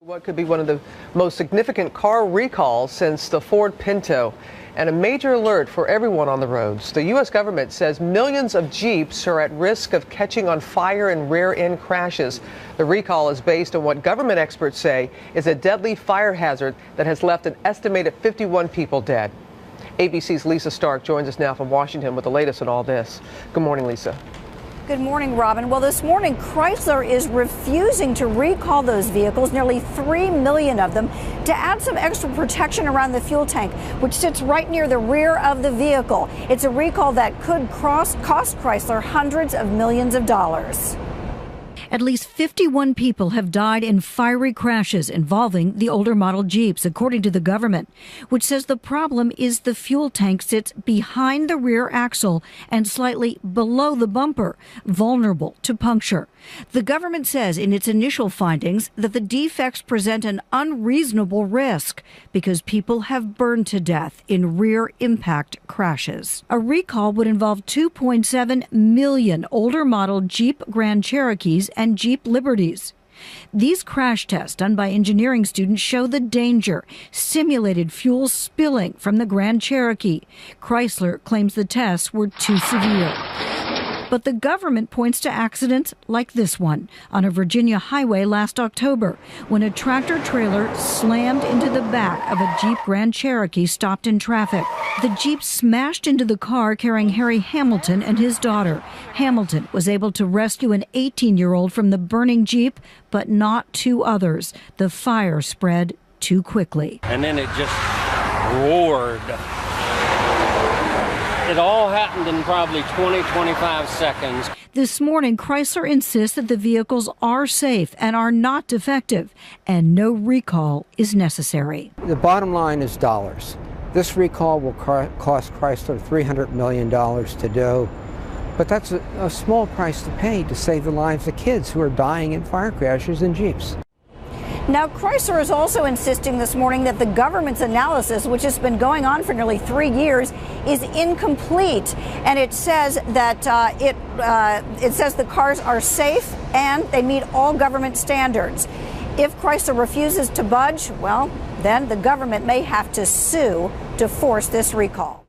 What could be one of the most significant car recalls since the Ford Pinto, and a major alert for everyone on the roads. The U.S. government says millions of Jeeps are at risk of catching on fire in rear-end crashes. The recall is based on what government experts say is a deadly fire hazard that has left an estimated 51 people dead. ABC's Lisa Stark joins us now from Washington with the latest on all this. Good morning, Lisa. Good morning, Robin. Well, this morning, Chrysler is refusing to recall those vehicles, nearly 3 million of them, to add some extra protection around the fuel tank, which sits right near the rear of the vehicle. It's a recall that could cost Chrysler hundreds of millions of dollars. At least 51 people have died in fiery crashes involving the older model Jeeps, according to the government, which says the problem is the fuel tank sits behind the rear axle and slightly below the bumper, vulnerable to puncture. The government says in its initial findings that the defects present an unreasonable risk because people have burned to death in rear impact crashes. A recall would involve 2.7 million older model Jeep Grand Cherokees and Jeep Liberties. These crash tests done by engineering students show the danger, simulated fuel spilling from the Grand Cherokee. Chrysler claims the tests were too severe. But the government points to accidents like this one on a Virginia highway last October when a tractor-trailer slammed into the back of a Jeep Grand Cherokee stopped in traffic. The Jeep smashed into the car carrying Harry Hamilton and his daughter. Hamilton was able to rescue an 18-year-old from the burning Jeep, but not two others. The fire spread too quickly. And then it just roared. It all happened in probably 20-25 seconds. This morning, Chrysler insists that the vehicles are safe and are not defective, and no recall is necessary. The bottom line is dollars. This recall will cost Chrysler $300 million to do, but that's a small price to pay to save the lives of kids who are dying in fire crashes in Jeeps. Now, Chrysler is also insisting this morning that the government's analysis, which has been going on for nearly 3 years, is incomplete. And it says that it says the cars are safe and they meet all government standards. If Chrysler refuses to budge, well, then the government may have to sue to force this recall.